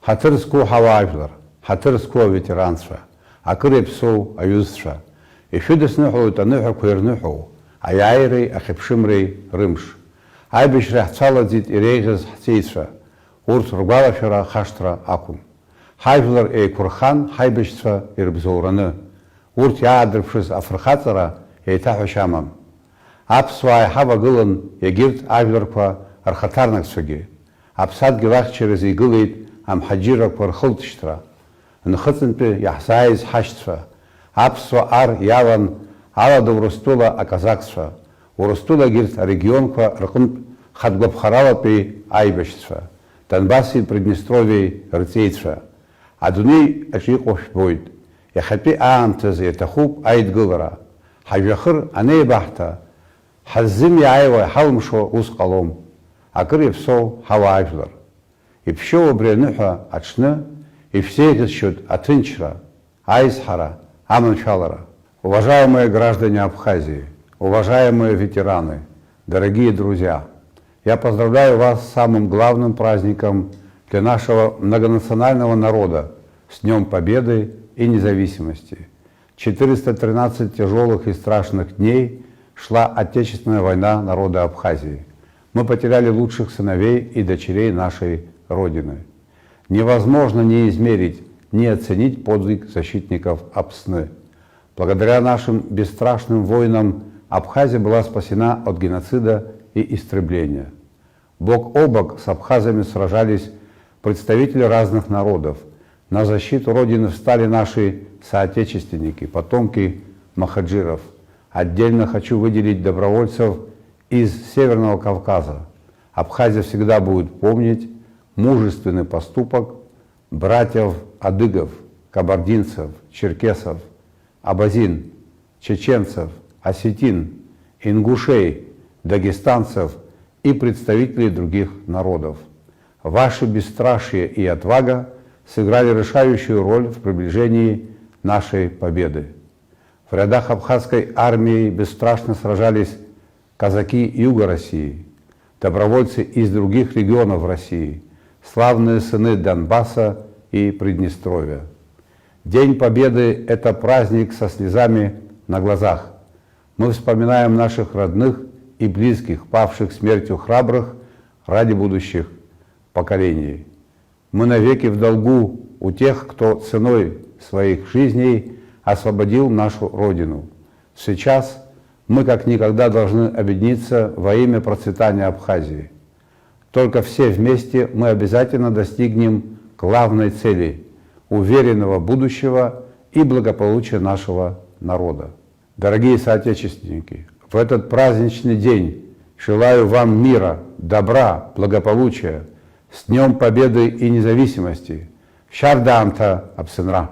Хатыр зқу ҳауаажәлар, ҳаҭыр зқу аветеранцәа, акыр иаԥсоу аҩызцәа, ишәыдысныҳәоит аныҳәақәа ирныҳәоу, аиааиреи ахьыԥшымреи рымш. Аибашьра ҳцәалаӡит иреиӷьыз ҳҵеицәа, урҭ ргәалашәара хашҭра акәым. Ҳажәлар еиқәырхан, ҳаибашьцәа ирыбзоураны, урҭ иаадырԥшыз афырхаҵара еиҭаҳәашьа амам. Аԥсуаа иҳавагылан егьырҭ ажәларқәа рхаҭарнакцәагьы. Аԥсадгьыл ахьчараз игылеит амҳаџьыррақәа рхылҵшьҭра. Нхыҵынтәи иаҳзааиз ҳашьцәа, аԥсуа ар иалан алада Урыстәыла аказакцәа, Урыстәылагьырҭ арегионқәа рҟынтә хатәгәаԥхаралатәи аибашьцәа, Донбасси Приднестровиеи рҵеицәа. Адунеи аҿы иҟоу жәбоит. Иахьатәи аамҭазы иаҭахуп аидгылара. Ҳажәҩахыр анеибаҳҭа, ҳаззымиааиуа ҳалымшо ус ҟалом. Акыр иаԥсоу ҳауаажәлар. Иԥшьоу абри аныҳәа аҽны ишәзеиӷьасшьоит аҭынчра, аизҳара, аманшәалара. Уважаемые граждане Абхазии, уважаемые ветераны, дорогие друзья, я поздравляю вас с самым главным праздником для нашего многонационального народа, с Днем Победы и Независимости. 413 тяжелых и страшных дней шла Отечественная война народа Абхазии. Мы потеряли лучших сыновей и дочерей нашей Родины. Невозможно не измерить, не оценить подвиг защитников Апсны. Благодаря нашим бесстрашным воинам Абхазия была спасена от геноцида и истребления. Бок о бок с абхазами сражались представители разных народов. На защиту Родины встали наши соотечественники, потомки махаджиров. Отдельно хочу выделить добровольцев из Северного Кавказа. Абхазия всегда будет помнить мужественный поступок братьев-адыгов, кабардинцев, черкесов, абазин, чеченцев, осетин, ингушей, дагестанцев и представителей других народов. Ваше бесстрашие и отвага сыграли решающую роль в приближении нашей победы. В рядах абхазской армии бесстрашно сражались казаки Юга России, добровольцы из других регионов России, славные сыны Донбасса и Приднестровья. День Победы – это праздник со слезами на глазах. Мы вспоминаем наших родных и близких, павших смертью храбрых ради будущих поколений. Мы навеки в долгу у тех, кто ценой своих жизней освободил нашу Родину. Сейчас мы как никогда должны объединиться во имя процветания Абхазии. Только все вместе мы обязательно достигнем главной цели – уверенного будущего и благополучия нашего народа. Дорогие соотечественники, в этот праздничный день желаю вам мира, добра, благополучия, с Днем Победы и Независимости. Шардаамта Апсынра.